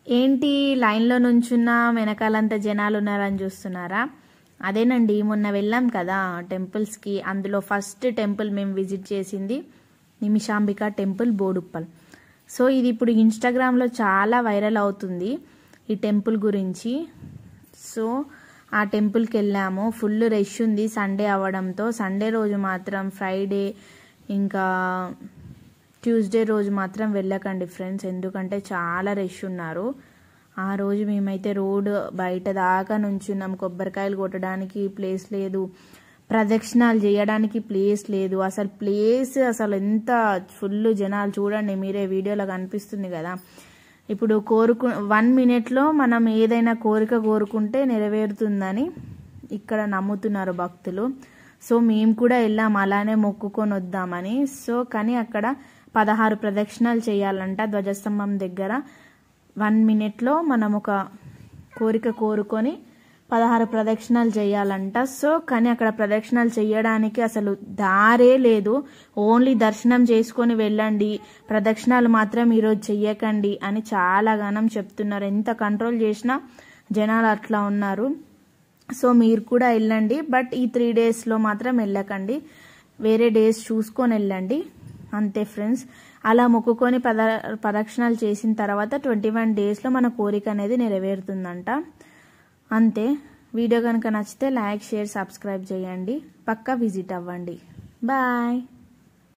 ఏంటి లైన్లో నుంచున్న వెనకాలంత జనాలు ఉన్నారని చూస్తున్నారా? అదేనండి, మొన్న వెళ్ళాం కదా టెంపుల్స్కి. అందులో ఫస్ట్ టెంపుల్ మేము విజిట్ చేసింది నిమిషాంబిక టెంపుల్, బోడుప్పల్. సో ఇది ఇప్పుడు ఇన్స్టాగ్రామ్లో చాలా వైరల్ అవుతుంది ఈ టెంపుల్ గురించి. సో ఆ టెంపుల్కి వెళ్ళాము. ఫుల్ రష్ ఉంది సండే అవ్వడంతో. సండే రోజు మాత్రం, ఫ్రైడే ఇంకా ట్యూస్డే రోజు మాత్రం వెళ్ళకండి ఫ్రెండ్స్, ఎందుకంటే చాలా రష్ ఉన్నారు. ఆ రోజు మేమైతే రోడ్ బయట దాకా నుంచున్నాం. కొబ్బరికాయలు కొట్టడానికి ప్లేస్ లేదు, ప్రదక్షిణాలు చేయడానికి ప్లేస్ లేదు. అసలు ఎంత ఫుల్ జనాలు చూడండి, మీరే వీడియోలో కనిపిస్తుంది కదా. ఇప్పుడు 1 minute మనం ఏదైనా కోరిక కోరుకుంటే నెరవేరుతుందని ఇక్కడ నమ్ముతున్నారు భక్తులు. సో మేము కూడా వెళ్ళాం అలానే మొక్కుకొని వద్దామని. సో కానీ అక్కడ 16 ప్రదక్షిణాలు చేయాలంట ధ్వజస్తంభం దగ్గర. 1 minute మనం ఒక కోరిక కోరుకొని 16 ప్రదక్షిణాలు చేయాలంట. సో కానీ అక్కడ ప్రదక్షిణాలు చేయడానికి అసలు దారే లేదు. ఓన్లీ దర్శనం చేసుకొని వెళ్ళండి, ప్రదక్షిణాలు మాత్రం ఈరోజు చెయ్యకండి అని చాలా గానం చెప్తున్నారు. ఎంత కంట్రోల్ చేసినా జనాలు అట్లా ఉన్నారు. సో మీరు కూడా వెళ్ళండి, బట్ ఈ 3 daysలో మాత్రం వెళ్ళకండి, వేరే డేస్ చూసుకొని వెళ్ళండి అంతే ఫ్రెండ్స్. అలా మొక్కుకొని ప్రదక్షిణాలు చేసిన తర్వాత 21 daysలో మన కోరిక అనేది నెరవేరుతుందంట అంతే. వీడియో కనుక నచ్చితే లైక్, షేర్, సబ్స్క్రైబ్ చేయండి, పక్కా విజిట్ అవ్వండి. బాయ్.